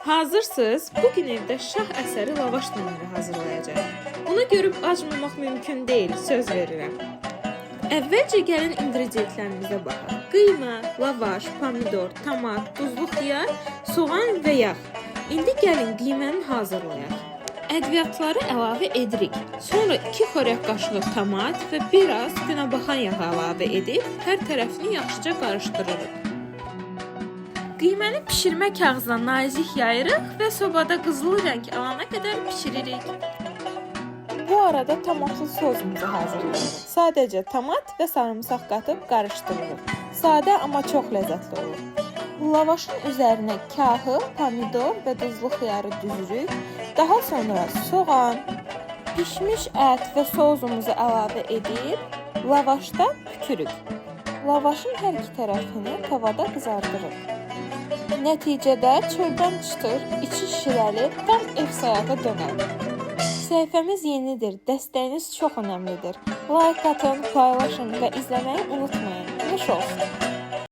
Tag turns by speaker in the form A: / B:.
A: Hazırsınız? Bugün evdə şah əsəri lavaş nömrə hazırlayacağıq. Bunu görüb acmamaq mümkün deyil, söz verirəm. Əvvəlcə gəlin ingredientlərimizə baxaq. Qıyma, lavaş, pomidor, tomat, duzlu xiyar, soğan və yağ. İndi gəlin qiyməni hazırlayaq. Ədviyyatları əlavə edirik. Sonra 2 xörək qaşığı tomat və biraz günəbaxan yağı əlavə edib hər tərəfini yaxşıca qarışdırırıq. Qiyməni pişirmə kağızına nazik yayırıq və sobada qızılı rəng alana qədər pişiririk. Bu arada tomatlı sosumuzu hazırlayırıq. Sadəcə tomat və sarımsaq qatıb qarışdırırıq. Sadə, amma çox ləzzətli olur. Lavaşın üzərinə kahı, pomidor və duzlu xiyarı düzürük. Daha sonra soğan, pişmiş ət və sosumuzu əlavə edib lavaşda bükürük. Lavaşın hər iki tərəfini tavada qızardırıq. Nəticədə çöldən çıxır, içi şirəli, tam ev sayata dönər. Səhifəmiz yenidir, dəstəyiniz çox önəmlidir. Like atın, paylaşın və izləməyi unutmayın. Nuş olsun.